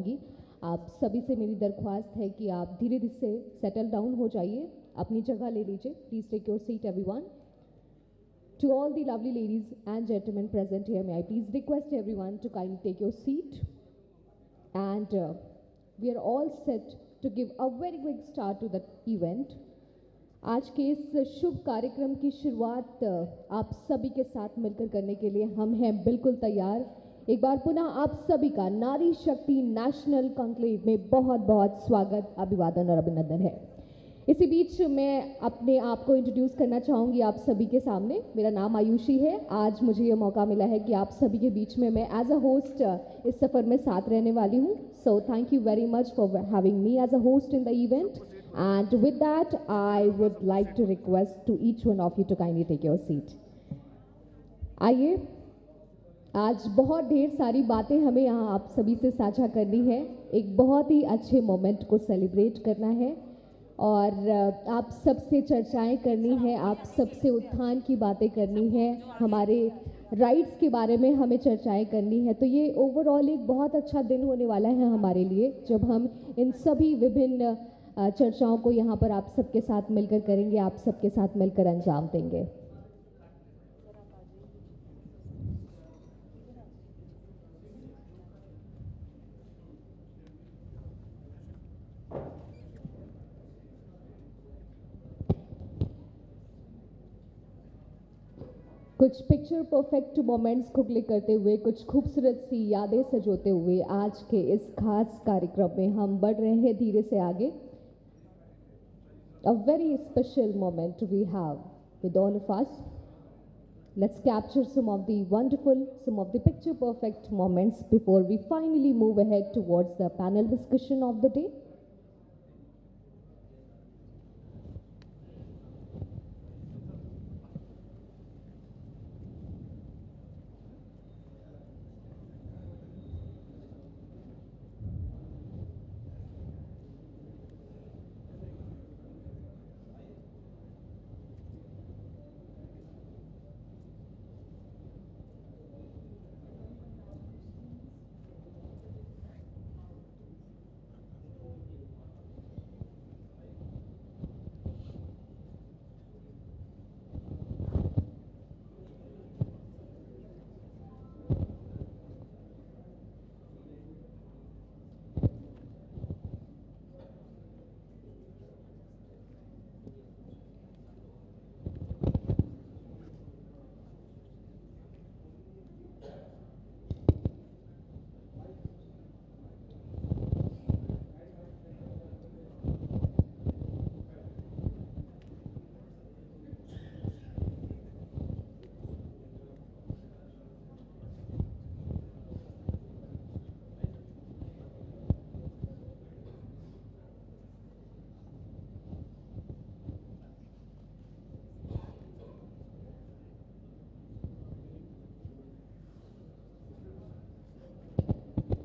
चाहूँगी। आप सभी से मेरी दरख्वास्त है कि आप धीरे धीरे से सेटल डाउन हो जाइए, अपनी जगह ले लीजिए। Please take your seat everyone. To all the lovely ladies and gentlemen present here, may I please request everyone to kindly take your seat. And we are all set to give a very quick start to the event. आज के इस शुभ कार्यक्रम की शुरुआत आप सभी के साथ मिलकर करने के लिए हम हैं बिल्कुल तैयार। एक बार पुनः आप सभी का नारी शक्ति नेशनल कॉन्क्लेव में बहुत बहुत स्वागत, अभिवादन और अभिनंदन है। इसी बीच मैं अपने आप को इंट्रोड्यूस करना चाहूँगी आप सभी के सामने। मेरा नाम आयुषी है। आज मुझे ये मौका मिला है कि आप सभी के बीच में मैं एज अ होस्ट इस सफ़र में साथ रहने वाली हूँ। So thank you very much for having me as a host in the event. And with that I would like to request to each one of you to kindly take your seat. आइए, आज बहुत ढेर सारी बातें हमें यहाँ आप सभी से साझा करनी है। एक बहुत ही अच्छे मोमेंट को सेलिब्रेट करना है और आप सबसे चर्चाएं करनी है, आप सबसे उत्थान की बातें करनी है, हमारे राइट्स के बारे में हमें चर्चाएं करनी है। तो ये ओवरऑल एक बहुत अच्छा दिन होने वाला है हमारे लिए, जब हम इन सभी विभिन्न चर्चाओं को यहाँ पर आप सबके साथ मिलकर करेंगे, आप सबके साथ मिलकर अंजाम देंगे। कुछ पिक्चर परफेक्ट मोमेंट्स को क्लिक करते हुए, कुछ खूबसूरत सी यादें सजोते हुए आज के इस खास कार्यक्रम में हम बढ़ रहे हैं धीरे से आगे। A very special moment we have with all of us. Let's capture some of the wonderful, some of the picture perfect moments before we finally move ahead towards the panel discussion of the day.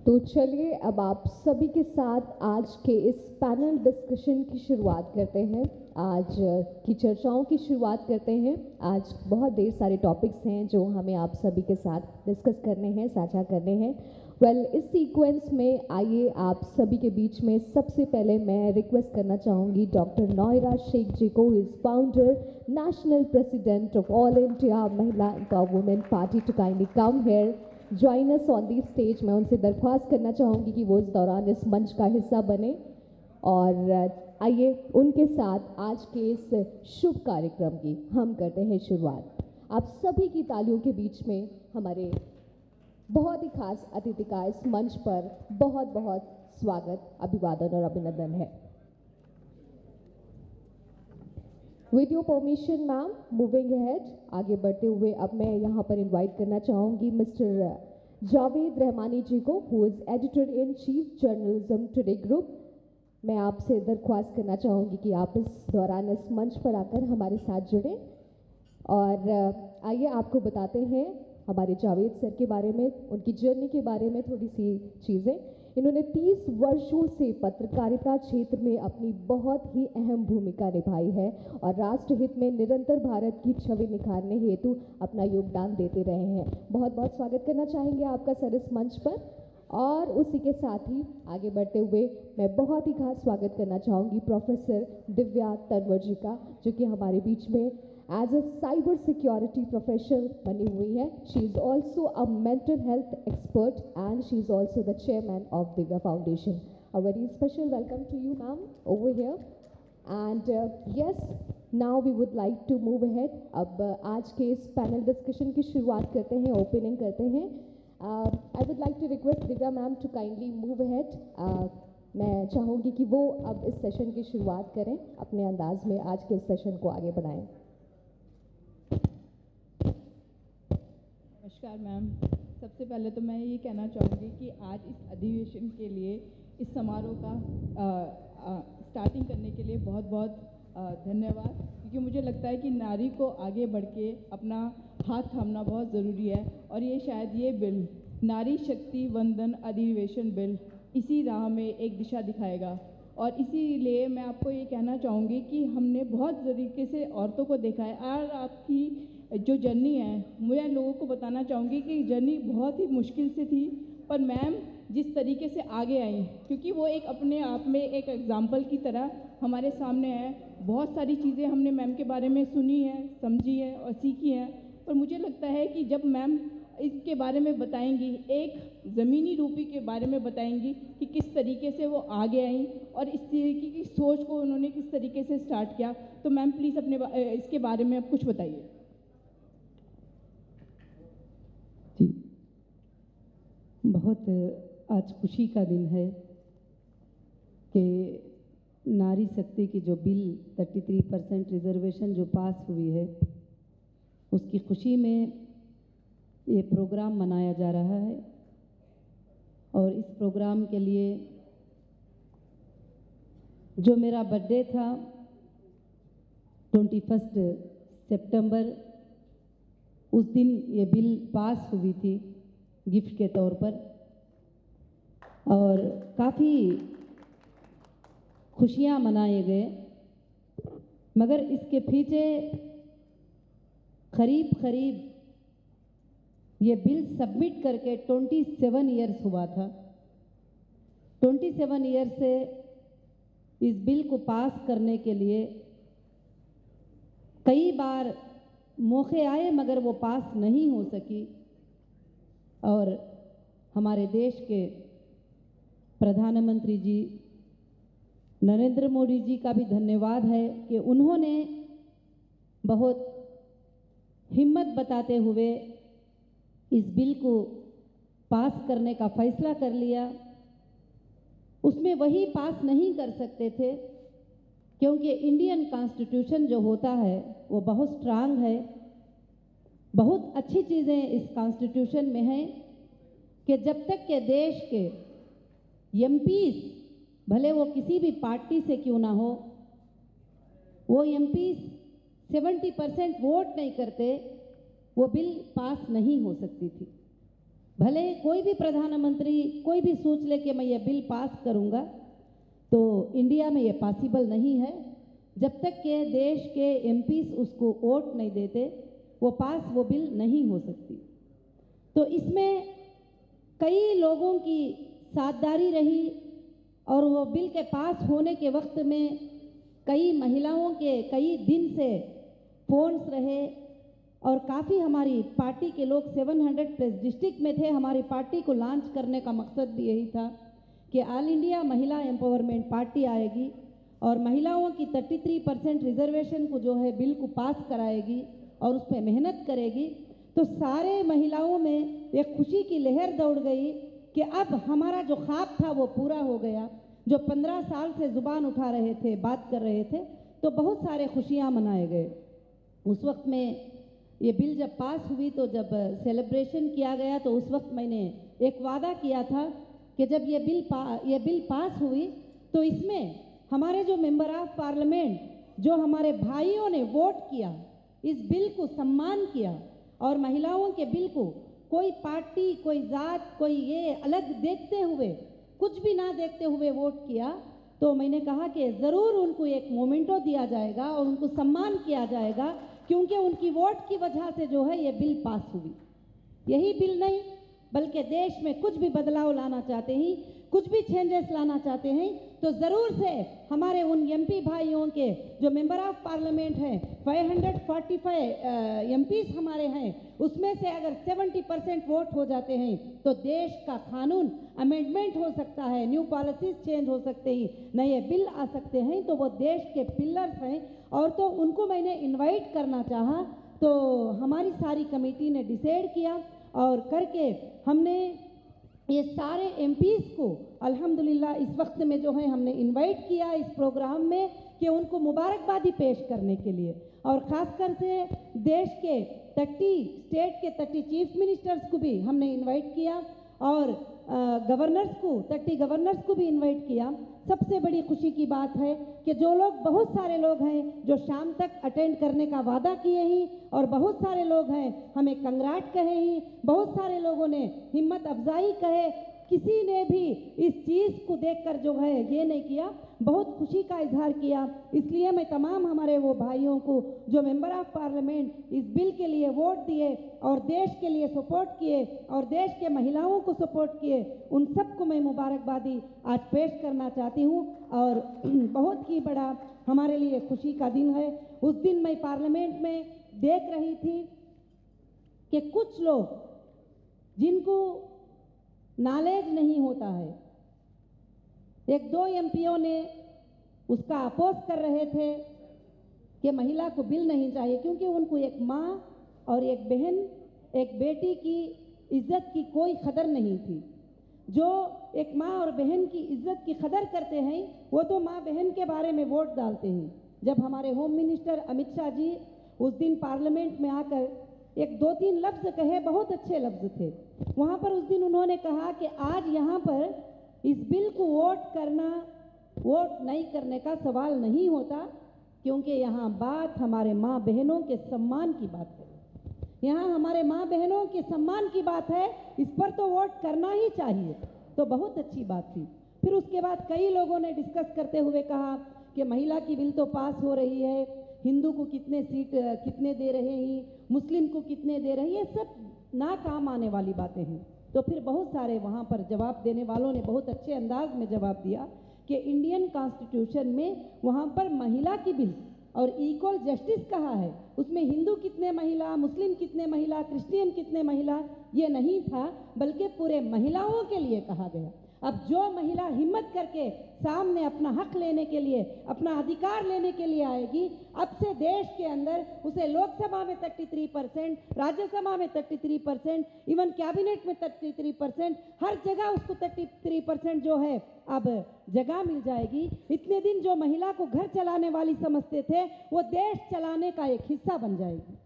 तो चलिए अब आप सभी के साथ आज के इस पैनल डिस्कशन की शुरुआत करते हैं, आज की चर्चाओं की शुरुआत करते हैं। आज बहुत ढेर सारे टॉपिक्स हैं जो हमें आप सभी के साथ डिस्कस करने हैं, साझा करने हैं। इस सीक्वेंस में आइए आप सभी के बीच में सबसे पहले मैं रिक्वेस्ट करना चाहूँगी डॉक्टर नौयरा शेख जी को, is founder national president of all India Mahila empowerment party, to kindly come here join us on the stage. मैं उनसे दरख्वास्त करना चाहूँगी कि वो इस दौरान इस मंच का हिस्सा बने और आइए उनके साथ आज के इस शुभ कार्यक्रम की हम करते हैं शुरुआत। आप सभी की तालियों के बीच में हमारे बहुत ही खास अतिथि का इस मंच पर बहुत बहुत स्वागत, अभिवादन और अभिनंदन है। With your permission ma'am, moving ahead, आगे बढ़ते हुए अब मैं यहाँ पर इनवाइट करना चाहूँगी मिस्टर जावेद रहमानी जी को, who is editor in chief journalism today group. मैं आपसे दरख्वास्त करना चाहूँगी कि आप इस दौरान इस मंच पर आकर हमारे साथ जुड़ें और आइए आपको बताते हैं हमारे जावेद सर के बारे में, उनकी जर्नी के बारे में थोड़ी सी चीज़ें। इन्होंने 30 वर्षों से पत्रकारिता क्षेत्र में अपनी बहुत ही अहम भूमिका निभाई है और राष्ट्र हित में निरंतर भारत की छवि निखारने हेतु अपना योगदान देते रहे हैं। बहुत बहुत स्वागत करना चाहेंगे आपका सर इस मंच पर। और उसी के साथ ही आगे बढ़ते हुए मैं बहुत ही खास स्वागत करना चाहूँगी प्रोफेसर दिव्या तंवर जी का, जो कि हमारे बीच में as a cyber security professional बनी हुई है. She is also a mental health expert and she is also the chairman of Divya foundation. A very special welcome to you ma'am over here. And yes, now we would like to move ahead. अब आज के इस panel discussion की शुरुआत करते हैं, opening करते हैं. I would like to request Divya ma'am to kindly move ahead. मैं चाहूँगी कि वो अब इस सेशन की शुरुआत करें, अपने अंदाज में आज के इस सेशन को आगे बढ़ाएं. नमस्कार मैम. सबसे पहले तो मैं ये कहना चाहूँगी कि आज इस अधिवेशन के लिए, इस समारोह का स्टार्टिंग करने के लिए बहुत बहुत धन्यवाद, क्योंकि मुझे लगता है कि नारी को आगे बढ़ के अपना हाथ थामना बहुत ज़रूरी है. और ये शायद ये बिल, नारी शक्ति वंदन अधिवेशन बिल, इसी राह में एक दिशा दिखाएगा. और इसीलिए मैं आपको ये कहना चाहूँगी कि हमने बहुत तरीके से औरतों को देखा है. और आपकी जो जर्नी है, मैं लोगों को बताना चाहूँगी कि जर्नी बहुत ही मुश्किल से थी, पर मैम जिस तरीके से आगे आई, क्योंकि वो एक अपने आप में एक एग्जाम्पल की तरह हमारे सामने है. बहुत सारी चीज़ें हमने मैम के बारे में सुनी है, समझी है और सीखी हैं. पर मुझे लगता है कि जब मैम इसके बारे में बताएंगी, एक ज़मीनी रूपी के बारे में बताएंगी कि किस तरीके से वो आगे आई और इस तरीके की सोच को उन्होंने किस तरीके से स्टार्ट किया, तो मैम प्लीज़ अपने इसके बारे में अब कुछ बताइए. जी, बहुत आज खुशी का दिन है कि नारी शक्ति की जो बिल 33% रिजर्वेशन जो पास हुई है, उसकी खुशी में ये प्रोग्राम मनाया जा रहा है. और इस प्रोग्राम के लिए जो मेरा बर्थडे था 21 सितंबर, उस दिन ये बिल पास हुई थी गिफ्ट के तौर पर. और काफ़ी खुशियाँ मनाए गए, मगर इसके पीछे करीब ये बिल सबमिट करके 27 ईयर्स हुआ था. 27 ईयर्स से इस बिल को पास करने के लिए कई बार मौके आए, मगर वो पास नहीं हो सकी. और हमारे देश के प्रधानमंत्री जी नरेंद्र मोदी जी का भी धन्यवाद है कि उन्होंने बहुत हिम्मत बताते हुए इस बिल को पास करने का फैसला कर लिया. उसमें वही पास नहीं कर सकते थे, क्योंकि इंडियन कॉन्स्टिट्यूशन जो होता है वो बहुत स्ट्रांग है. बहुत अच्छी चीज़ें इस कॉन्स्टिट्यूशन में हैं कि जब तक के देश के एमपीज़, भले वो किसी भी पार्टी से क्यों ना हो, वो एमपीज़ 70% वोट नहीं करते, वो बिल पास नहीं हो सकती थी. भले कोई भी प्रधानमंत्री कोई भी सोच ले कि मैं ये बिल पास करूँगा, तो इंडिया में ये पॉसिबल नहीं है. जब तक के देश के एमपीज़ उसको वोट नहीं देते, वो बिल नहीं हो सकती. तो इसमें कई लोगों की साझेदारी रही, और वो बिल के पास होने के वक्त में कई महिलाओं के कई दिन से फोन्स रहे. और काफ़ी हमारी पार्टी के लोग 700+ डिस्ट्रिक्ट में थे. हमारी पार्टी को लॉन्च करने का मकसद भी यही था कि all India Mahila empowerment party आएगी और महिलाओं की 33% रिजर्वेशन को जो है बिल को पास कराएगी और उस पर मेहनत करेगी. तो सारे महिलाओं में एक खुशी की लहर दौड़ गई कि अब हमारा जो ख्वाब था वो पूरा हो गया. जो 15 साल से ज़ुबान उठा रहे थे, बात कर रहे थे, तो बहुत सारे खुशियाँ मनाए गए. उस वक्त में ये बिल जब पास हुई, तो जब सेलिब्रेशन किया गया, तो उस वक्त मैंने एक वादा किया था कि जब ये बिल पास हुई, तो इसमें हमारे जो मेंबर ऑफ पार्लियामेंट, जो हमारे भाइयों ने वोट किया, इस बिल को सम्मान किया और महिलाओं के बिल को कोई पार्टी, कोई जात, कोई ये अलग देखते हुए, कुछ भी ना देखते हुए वोट किया, तो मैंने कहा कि ज़रूर उनको एक मोमेंटो दिया जाएगा और उनको सम्मान किया जाएगा, क्योंकि उनकी वोट की वजह से जो है ये बिल पास हुई. यही बिल नहीं, बल्कि देश में कुछ भी बदलाव लाना चाहते हैं, कुछ भी चेंजेस लाना चाहते हैं, तो ज़रूर से हमारे उन एमपी भाइयों के जो मेंबर ऑफ पार्लियामेंट हैं, 545 एमपीज हमारे हैं, उसमें से अगर 70% वोट हो जाते हैं तो देश का कानून अमेंडमेंट हो सकता है, न्यू पॉलिसीज चेंज हो सकते हैं, नए बिल आ सकते हैं। तो वो देश के पिलर्स हैं और तो उनको मैंने इनवाइट करना चाहा, तो हमारी सारी कमेटी ने डिसाइड किया और करके हमने ये सारे एमपीज़ को अल्हम्दुलिल्लाह इस वक्त में जो है हमने इनवाइट किया इस प्रोग्राम में कि उनको मुबारकबादी पेश करने के लिए, और ख़ासकर से देश के 30 स्टेट के 30 चीफ मिनिस्टर्स को भी हमने इनवाइट किया और गवर्नर्स को 30 गवर्नर्स को भी इनवाइट किया। सबसे बड़ी खुशी की बात है कि जो लोग, बहुत सारे लोग हैं जो शाम तक अटेंड करने का वादा किए ही, और बहुत सारे लोग हैं हमें कंग्राट कहे ही, बहुत सारे लोगों ने हिम्मत अफजाई कहे, किसी ने भी इस चीज़ को देखकर जो है ये नहीं किया, बहुत खुशी का इजहार किया। इसलिए मैं तमाम हमारे वो भाइयों को जो मेंबर ऑफ पार्लियामेंट इस बिल के लिए वोट दिए और देश के लिए सपोर्ट किए और देश के महिलाओं को सपोर्ट किए, उन सबको मैं मुबारकबादी आज पेश करना चाहती हूँ। और बहुत ही बड़ा हमारे लिए खुशी का दिन है। उस दिन मैं पार्लियामेंट में देख रही थी कि कुछ लोग जिनको नॉलेज नहीं होता है, एक दो एमपीओ ने उसका अपोज कर रहे थे कि महिला को बिल नहीं चाहिए, क्योंकि उनको एक माँ और एक बहन, एक बेटी की इज्जत की कोई कदर नहीं थी। जो एक माँ और बहन की इज्जत की कदर करते हैं वो तो माँ बहन के बारे में वोट डालते हैं। जब हमारे होम मिनिस्टर अमित शाह जी उस दिन पार्लियामेंट में आकर एक दो तीन लफ्ज़ कहे, बहुत अच्छे लफ्ज़ थे, वहाँ पर उस दिन उन्होंने कहा कि आज यहाँ पर इस बिल को वोट नहीं करने का सवाल नहीं होता, क्योंकि यहाँ बात हमारे माँ बहनों के सम्मान की बात है, यहाँ हमारे माँ बहनों के सम्मान की बात है, इस पर तो वोट करना ही चाहिए। तो बहुत अच्छी बात थी। फिर उसके बाद कई लोगों ने डिस्कस करते हुए कहा कि महिला की बिल तो पास हो रही है, हिंदू को कितने सीट कितने दे रहे हैं, मुस्लिम को कितने दे रहे हैं, ये सब ना काम आने वाली बातें हैं। तो फिर बहुत सारे वहाँ पर जवाब देने वालों ने बहुत अच्छे अंदाज में जवाब दिया कि इंडियन कॉन्स्टिट्यूशन में वहाँ पर महिला की बिल और इक्वल जस्टिस कहा है, उसमें हिंदू कितने महिला, मुस्लिम कितने महिला, क्रिश्चियन कितने महिला, ये नहीं था, बल्कि पूरे महिलाओं के लिए कहा गया। अब जो महिला हिम्मत करके सामने अपना हक लेने के लिए, अपना अधिकार लेने के लिए आएगी, अब से देश के अंदर उसे लोकसभा में 33%, राज्यसभा में 33%, इवन कैबिनेट में 33%, हर जगह उसको 33% जो है अब जगह मिल जाएगी। इतने दिन जो महिला को घर चलाने वाली समझते थे, वो देश चलाने का एक हिस्सा बन जाएगी।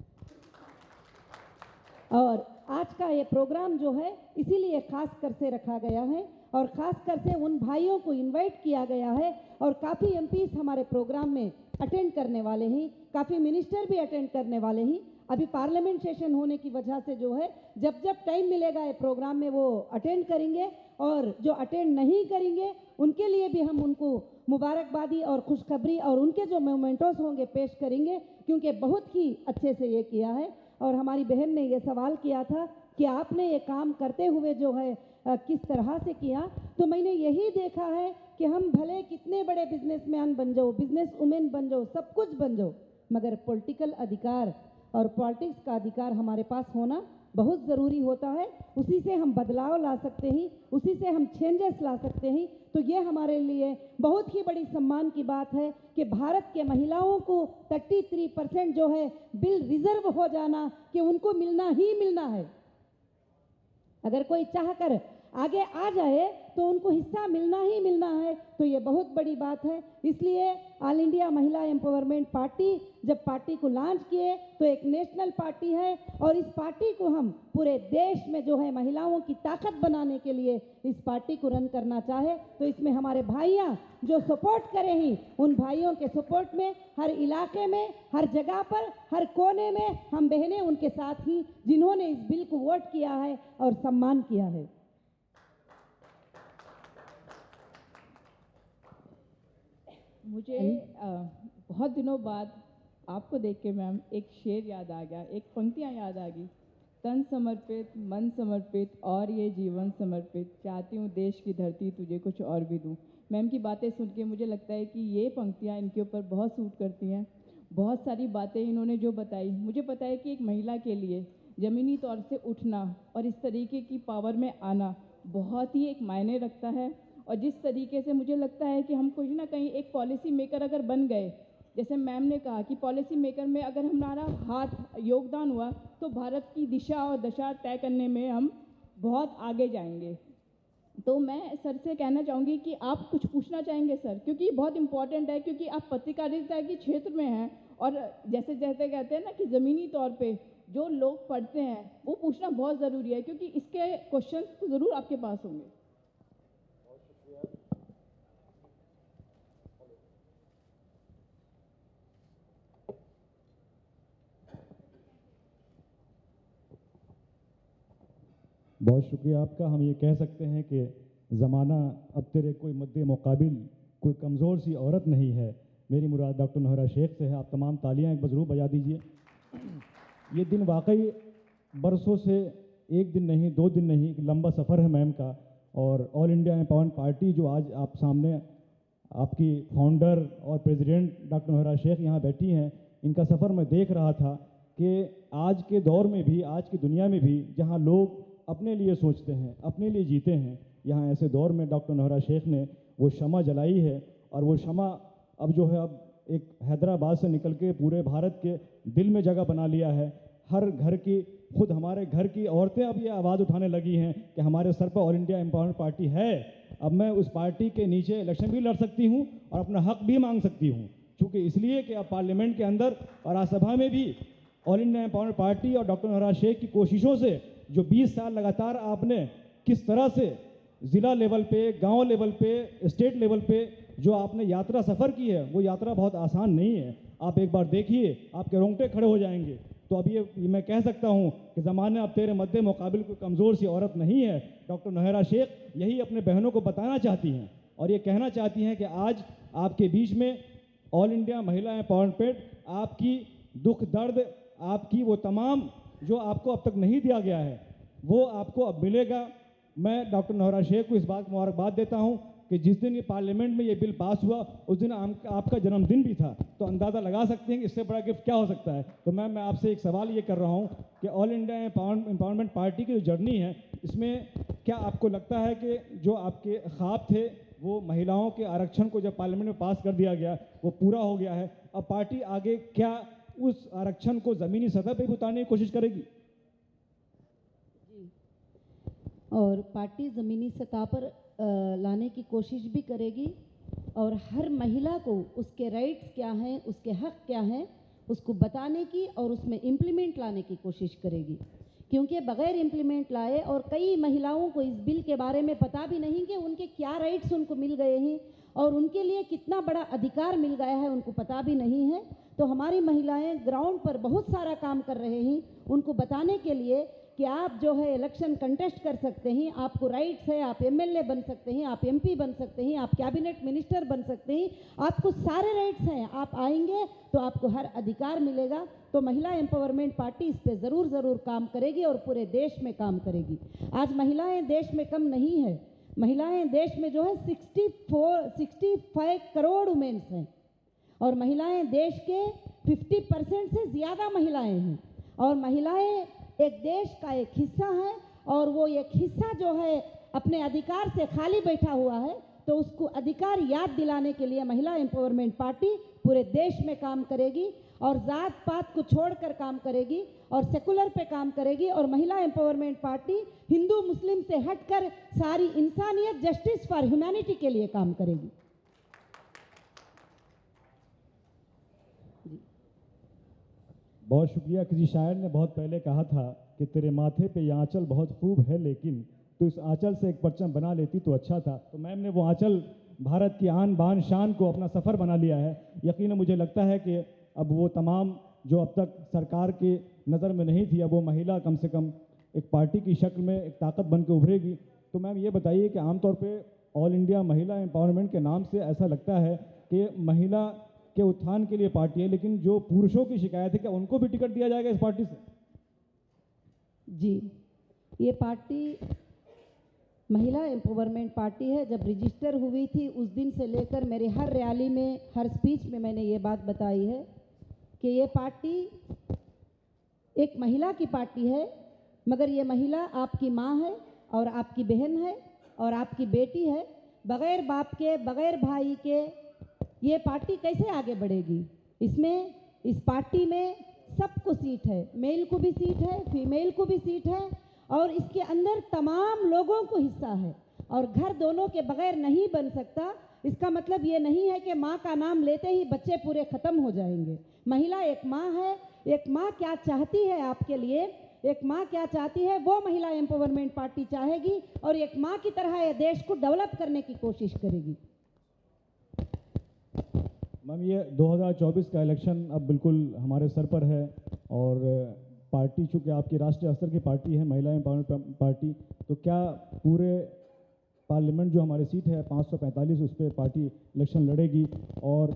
और आज का ये प्रोग्राम जो है इसीलिए खास कर से रखा गया है और ख़ास कर से उन भाइयों को इनवाइट किया गया है, और काफ़ी एमपीस हमारे प्रोग्राम में अटेंड करने वाले हैं, काफ़ी मिनिस्टर भी अटेंड करने वाले हैं। अभी पार्लियामेंट सेशन होने की वजह से जो है जब जब टाइम मिलेगा ये प्रोग्राम में वो अटेंड करेंगे, और जो अटेंड नहीं करेंगे उनके लिए भी हम उनको मुबारकबादी और खुशखबरी और उनके जो मोमेंटोस होंगे पेश करेंगे, क्योंकि बहुत ही अच्छे से ये किया है। और हमारी बहन ने ये सवाल किया था कि आपने ये काम करते हुए जो है किस तरह से किया, तो मैंने यही देखा है कि हम भले कितने बड़े बिजनेसमैन बन जाओ, बिजनेस वुमेन बन जाओ, सब कुछ बन जाओ, मगर पॉलिटिकल अधिकार और पॉलिटिक्स का अधिकार हमारे पास होना बहुत ज़रूरी होता है। उसी से हम बदलाव ला सकते हैं, उसी से हम चेंजेस ला सकते हैं। तो ये हमारे लिए बहुत ही बड़ी सम्मान की बात है कि भारत के महिलाओं को 33% जो है बिल रिजर्व हो जाना, कि उनको मिलना ही मिलना है। अगर कोई चाहकर आगे आ जाए तो उनको हिस्सा मिलना ही मिलना है, तो ये बहुत बड़ी बात है। इसलिए all India Mahila empowerment party जब पार्टी को लॉन्च किए तो एक नेशनल पार्टी है, और इस पार्टी को हम पूरे देश में जो है महिलाओं की ताकत बनाने के लिए इस पार्टी को रन करना चाहे, तो इसमें हमारे भाइयाँ जो सपोर्ट करें ही, उन भाइयों के सपोर्ट में हर इलाके में, हर जगह पर, हर कोने में हम बहनें उनके साथ ही, जिन्होंने इस बिल को वोट किया है और सम्मान किया है। मुझे बहुत दिनों बाद आपको देख के मैम एक शेर याद आ गया, एक पंक्तियाँ याद आ गई। तन समर्पित, मन समर्पित और ये जीवन समर्पित, चाहती हूँ देश की धरती तुझे कुछ और भी दूँ। मैम की बातें सुन के मुझे लगता है कि ये पंक्तियाँ इनके ऊपर बहुत सूट करती हैं। बहुत सारी बातें इन्होंने जो बताई, मुझे पता है कि एक महिला के लिए ज़मीनी तौर से उठना और इस तरीके की पावर में आना बहुत ही एक मायने रखता है। और जिस तरीके से मुझे लगता है कि हम कुछ ना कहीं एक पॉलिसी मेकर अगर बन गए, जैसे मैम ने कहा कि पॉलिसी मेकर में अगर हमारा हाथ योगदान हुआ तो भारत की दिशा और दशा तय करने में हम बहुत आगे जाएंगे। तो मैं सर से कहना चाहूँगी कि आप कुछ पूछना चाहेंगे सर, क्योंकि बहुत इम्पॉर्टेंट है, क्योंकि आप पत्रकारिता के क्षेत्र में हैं और जैसे जैसे कहते हैं ना कि ज़मीनी तौर पे जो लोग पढ़ते हैं वो पूछना बहुत ज़रूरी है, क्योंकि इसके क्वेश्चन तो ज़रूर आपके पास होंगे। बहुत शुक्रिया आपका। हम ये कह सकते हैं कि ज़माना अब तेरे कोई मद्दे मुकाबिल कोई कमज़ोर सी औरत नहीं है। मेरी मुराद डॉक्टर नोहरा शेख से है। आप तमाम तालियां एक ज़रूर बजा दीजिए। ये दिन वाकई बरसों से एक दिन नहीं, 2 दिन नहीं, एक लंबा सफ़र है मैम का। और ऑल इंडिया एम्पावरमेंट पार्टी जो आज आप सामने आपकी फाउंडर और प्रेसिडेंट डॉक्टर नोहरा शेख यहाँ बैठी हैं, इनका सफ़र मैं देख रहा था कि आज के दौर में भी, आज की दुनिया में भी जहाँ लोग अपने लिए सोचते हैं, अपने लिए जीते हैं, यहाँ ऐसे दौर में डॉक्टर नोहरा शेख ने वो शमा जलाई है। और वो शमा अब जो है अब एक हैदराबाद से निकल के पूरे भारत के दिल में जगह बना लिया है। हर घर की, खुद हमारे घर की औरतें अब ये आवाज़ उठाने लगी हैं कि हमारे सर पर ऑल इंडिया एम्पावरमेंट पार्टी है, अब मैं उस पार्टी के नीचे इलेक्शन भी लड़ सकती हूँ और अपना हक भी मांग सकती हूँ। चूँकि इसलिए कि अब पार्लियामेंट के अंदर और राज्यसभा में भी ऑल इंडिया एम्पावरमेंट पार्टी और डॉक्टर नोहरा शेख की कोशिशों से जो 20 साल लगातार आपने किस तरह से ज़िला लेवल पे, गांव लेवल पे, स्टेट लेवल पे जो आपने यात्रा सफ़र की है, वो यात्रा बहुत आसान नहीं है। आप एक बार देखिए, आपके रोंगटे खड़े हो जाएंगे। तो अब ये मैं कह सकता हूँ कि ज़माने अब तेरे मद्दे मुकाबिल कोई कमज़ोर सी औरत नहीं है। डॉक्टर नोहरा शेख यही अपने बहनों को बताना चाहती हैं और ये कहना चाहती हैं कि आज आपके बीच में ऑल इंडिया महिला एम्पावरमेंट आपकी दुख दर्द, आपकी वो तमाम जो आपको अब तक नहीं दिया गया है, वो आपको अब मिलेगा। मैं डॉक्टर नोहरा शेख को इस बात मुबारकबाद देता हूँ कि जिस दिन ये पार्लियामेंट में ये बिल पास हुआ उस दिन आपका जन्मदिन भी था, तो अंदाज़ा लगा सकते हैं कि इससे बड़ा गिफ्ट क्या हो सकता है। तो मैं आपसे एक सवाल ये कर रहा हूँ कि ऑल इंडिया एम्पावरमेंट पार्टी की जो जर्नी है, इसमें क्या आपको लगता है कि जो आपके ख्वाब थे वो महिलाओं के आरक्षण को जब पार्लियामेंट में पास कर दिया गया वो पूरा हो गया है? अब पार्टी आगे क्या उस आरक्षण को ज़मीनी सतह पर भी उतारने की कोशिश करेगी? जी, और पार्टी ज़मीनी सतह पर लाने की कोशिश भी करेगी और हर महिला को उसके राइट्स क्या हैं, उसके हक क्या हैं, उसको बताने की और उसमें इम्प्लीमेंट लाने की कोशिश करेगी। क्योंकि बग़ैर इम्प्लीमेंट लाए, और कई महिलाओं को इस बिल के बारे में पता भी नहीं कि उनके क्या राइट्स उनको मिल गए हैं और उनके लिए कितना बड़ा अधिकार मिल गया है, उनको पता भी नहीं है। तो हमारी महिलाएं ग्राउंड पर बहुत सारा काम कर रहे हैं उनको बताने के लिए कि आप जो है इलेक्शन कंटेस्ट कर सकते हैं, आपको राइट्स है, आप एमएलए बन सकते हैं, आप एमपी बन सकते हैं, आप कैबिनेट मिनिस्टर बन सकते हैं, आपको सारे राइट्स हैं। आप आएंगे तो आपको हर अधिकार मिलेगा। तो महिला एम्पावरमेंट पार्टी इस पर ज़रूर काम करेगी और पूरे देश में काम करेगी। आज महिलाएं देश में कम नहीं है, महिलाएं देश में जो है 65 करोड़ वुमेन्स हैं और महिलाएं देश के 50% से ज़्यादा महिलाएं हैं। और महिलाएं एक देश का एक हिस्सा है और वो एक हिस्सा जो है अपने अधिकार से खाली बैठा हुआ है, तो उसको अधिकार याद दिलाने के लिए महिला एम्पावरमेंट पार्टी पूरे देश में काम करेगी और जात पात को छोड़कर काम करेगी और सेकुलर पे काम करेगी। और महिला एम्पावरमेंट पार्टी हिंदू मुस्लिम से हटकर सारी इंसानियत, जस्टिस फॉर ह्यूमैनिटी के लिए काम करेगी। बहुत शुक्रिया। किसी शायर ने बहुत पहले कहा था कि तेरे माथे पे ये आंचल बहुत खूब है, लेकिन तो इस आंचल से एक परचम बना लेती तो अच्छा था। तो मैम ने वो आंचल, भारत की आन बान शान को अपना सफ़र बना लिया है। यकीनन मुझे लगता है कि अब वो तमाम जो अब तक सरकार की नज़र में नहीं थी, अब वो महिला कम से कम एक पार्टी की शक्ल में एक ताकत बन के उभरेगी। तो मैम ये बताइए कि आमतौर पर ऑल इंडिया महिला एम्पावरमेंट के नाम से ऐसा लगता है कि महिला के उत्थान के लिए पार्टी है, लेकिन जो पुरुषों की शिकायत है क्या उनको भी टिकट दिया जाएगा इस पार्टी से? जी, ये पार्टी महिला एम्पावरमेंट पार्टी है। जब रजिस्टर हुई थी उस दिन से लेकर मेरे हर रैली में, हर स्पीच में मैंने ये बात बताई है कि ये पार्टी एक महिला की पार्टी है, मगर ये महिला आपकी माँ है और आपकी बहन है और आपकी बेटी है। बगैर बाप के, बगैर भाई के ये पार्टी कैसे आगे बढ़ेगी? इसमें, इस पार्टी में सबको सीट है, मेल को भी सीट है, फीमेल को भी सीट है और इसके अंदर तमाम लोगों को हिस्सा है और घर दोनों के बगैर नहीं बन सकता। इसका मतलब ये नहीं है कि माँ का नाम लेते ही बच्चे पूरे ख़त्म हो जाएंगे। महिला एक माँ है। एक माँ क्या चाहती है आपके लिए, एक माँ क्या चाहती है वो महिला एम्पावरमेंट पार्टी चाहेगी और एक माँ की तरह ये देश को डेवलप करने की कोशिश करेगी। मैम, ये 2024 का इलेक्शन अब बिल्कुल हमारे सर पर है और पार्टी चूँकि आपकी राष्ट्रीय स्तर की पार्टी है, महिला एम्पावरमेंट पार्टी, तो क्या पूरे पार्लियामेंट जो हमारी सीट है 545 उस पर पार्टी इलेक्शन लड़ेगी और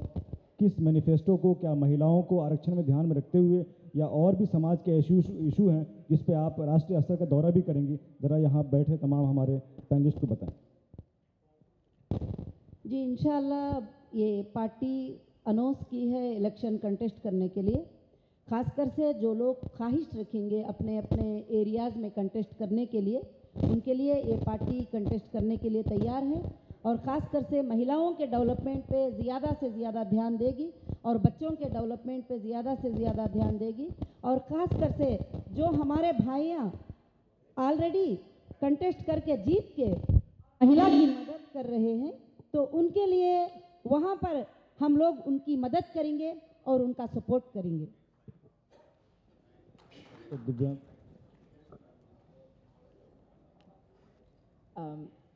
किस मैनिफेस्टो को, क्या महिलाओं को आरक्षण में ध्यान में रखते हुए या और भी समाज के इशू हैं जिस पे आप राष्ट्रीय स्तर का दौरा भी करेंगी, ज़रा यहाँ बैठे तमाम हमारे पैनलिस्ट को बताएं। जी, इंशाल्लाह ये पार्टी अनाउंस की है इलेक्शन कंटेस्ट करने के लिए। खासकर से जो लोग ख्वाहिश रखेंगे अपने अपने एरियाज़ में कंटेस्ट करने के लिए, उनके लिए ये पार्टी कंटेस्ट करने के लिए तैयार है और ख़ासकर से महिलाओं के डेवलपमेंट पे ज़्यादा से ज़्यादा ध्यान देगी और बच्चों के डेवलपमेंट पे ज़्यादा से ज़्यादा ध्यान देगी और ख़ासकर से जो हमारे भाइयाँ ऑलरेडी कंटेस्ट करके जीत के महिला की मदद कर रहे हैं, तो उनके लिए वहाँ पर हम लोग उनकी मदद करेंगे और उनका सपोर्ट करेंगे। तो दिव्यांग,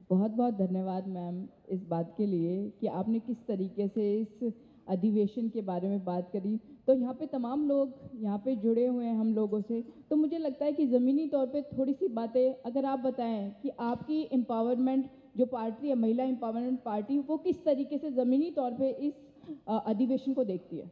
बहुत बहुत धन्यवाद मैम इस बात के लिए कि आपने किस तरीके से इस अधिवेशन के बारे में बात करी। तो यहाँ पे तमाम लोग यहाँ पे जुड़े हुए हैं हम लोगों से, तो मुझे लगता है कि ज़मीनी तौर पे थोड़ी सी बातें अगर आप बताएं कि आपकी एम्पावरमेंट जो पार्टी है, महिला एम्पावरमेंट पार्टी, वो किस तरीके से ज़मीनी तौर पे इस अधिवेशन को देखती है।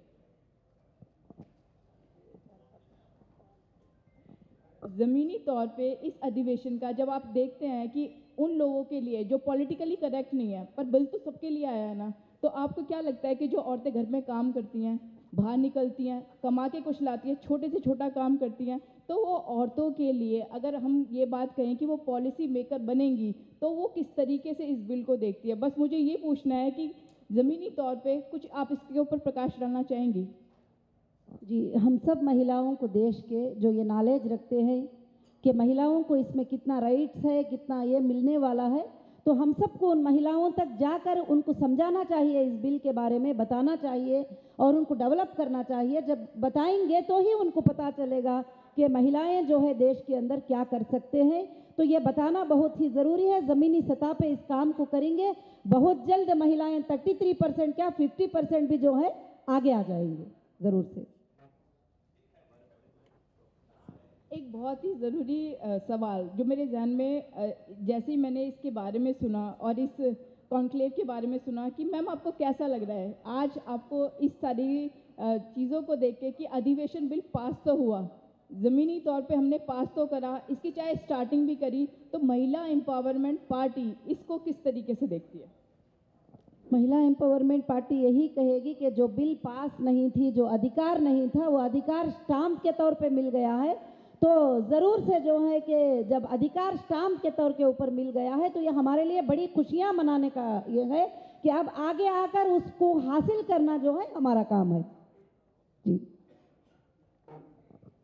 ज़मीनी तौर पे इस अधिवेशन का जब आप देखते हैं कि उन लोगों के लिए जो पॉलिटिकली करेक्ट नहीं है पर बिल तो सबके लिए आया है ना, तो आपको क्या लगता है कि जो औरतें घर में काम करती हैं, बाहर निकलती हैं, कमा के कुछ लाती हैं, छोटे से छोटा काम करती हैं, तो वो औरतों के लिए अगर हम ये बात कहें कि वो पॉलिसी मेकर बनेंगी तो वो किस तरीके से इस बिल को देखती है? बस मुझे ये पूछना है कि ज़मीनी तौर पे कुछ आप इसके ऊपर प्रकाश डालना चाहेंगी? जी, हम सब महिलाओं को देश के जो ये नॉलेज रखते हैं कि महिलाओं को इसमें कितना राइट्स है, कितना ये मिलने वाला है, तो हम सबको उन महिलाओं तक जाकर उनको समझाना चाहिए, इस बिल के बारे में बताना चाहिए और उनको डेवलप करना चाहिए। जब बताएंगे तो ही उनको पता चलेगा कि महिलाएं जो है देश के अंदर क्या कर सकते हैं। तो ये बताना बहुत ही ज़रूरी है। ज़मीनी सतह पे इस काम को करेंगे, बहुत जल्द महिलाएं 33% क्या 50% भी जो है आगे आ जाएंगे ज़रूर से। एक बहुत ही ज़रूरी सवाल जो मेरे जहन में जैसे ही मैंने इसके बारे में सुना और इस कॉन्क्लेव के बारे में सुना कि मैम आपको कैसा लग रहा है आज आपको इस सारी चीज़ों को देख के कि अधिवेशन बिल पास तो हुआ, ज़मीनी तौर पे हमने पास तो करा, इसकी चाहे स्टार्टिंग भी करी, तो महिला एम्पावरमेंट पार्टी इसको किस तरीके से देखती है? महिला एम्पावरमेंट पार्टी यही कहेगी कि जो बिल पास नहीं थी, जो अधिकार नहीं था, वो अधिकार स्टाम्प के तौर पे मिल गया है। तो ज़रूर से जो है कि जब अधिकार स्टाम्प के तौर के ऊपर मिल गया है तो ये हमारे लिए बड़ी खुशियां मनाने का ये है कि अब आगे आकर उसको हासिल करना जो है हमारा काम है। जी,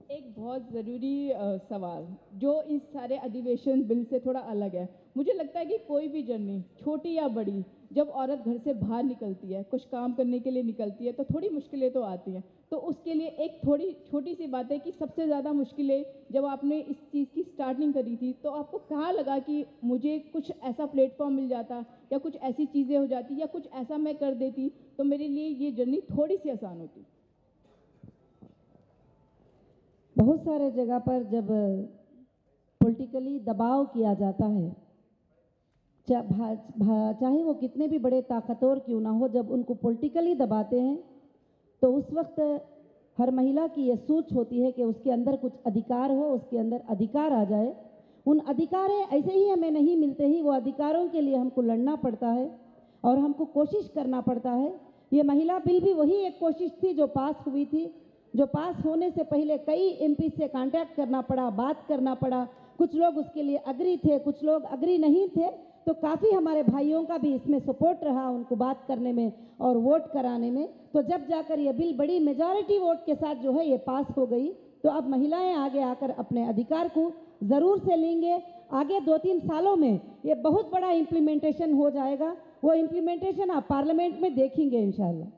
एक बहुत ज़रूरी सवाल जो इस सारे अधिवेशन बिल से थोड़ा अलग है। मुझे लगता है कि कोई भी जर्नी छोटी या बड़ी, जब औरत घर से बाहर निकलती है, कुछ काम करने के लिए निकलती है, तो थोड़ी मुश्किलें तो आती हैं। तो उसके लिए एक थोड़ी छोटी सी बात है कि सबसे ज़्यादा मुश्किलें जब आपने इस चीज़ की स्टार्टिंग करी थी तो आपको कहाँ लगा कि मुझे कुछ ऐसा प्लेटफॉर्म मिल जाता या कुछ ऐसी चीज़ें हो जाती या कुछ ऐसा मैं कर देती तो मेरे लिए ये जर्नी थोड़ी सी आसान होती? बहुत सारे जगह पर जब पॉलिटिकली दबाव किया जाता है, चाहे वो कितने भी बड़े ताकतवर क्यों ना हो, जब उनको पॉलिटिकली दबाते हैं तो उस वक्त हर महिला की ये सोच होती है कि उसके अंदर कुछ अधिकार हो, उसके अंदर अधिकार आ जाए। उन अधिकार ऐसे ही हमें नहीं मिलते ही, वो अधिकारों के लिए हमको लड़ना पड़ता है और हमको कोशिश करना पड़ता है। ये महिला बिल भी वही एक कोशिश थी जो पास हुई थी, जो पास होने से पहले कई एमपी से कांटेक्ट करना पड़ा, बात करना पड़ा। कुछ लोग उसके लिए अग्री थे, कुछ लोग अग्री नहीं थे, तो काफ़ी हमारे भाइयों का भी इसमें सपोर्ट रहा उनको बात करने में और वोट कराने में। तो जब जाकर ये बिल बड़ी मेजॉरिटी वोट के साथ जो है ये पास हो गई, तो अब महिलाएं आगे आकर अपने अधिकार को ज़रूर से लेंगे। आगे 2-3 सालों में ये बहुत बड़ा इम्प्लीमेंटेशन हो जाएगा। वो इम्प्लीमेंटेशन आप पार्लियामेंट में देखेंगे इंशाल्लाह।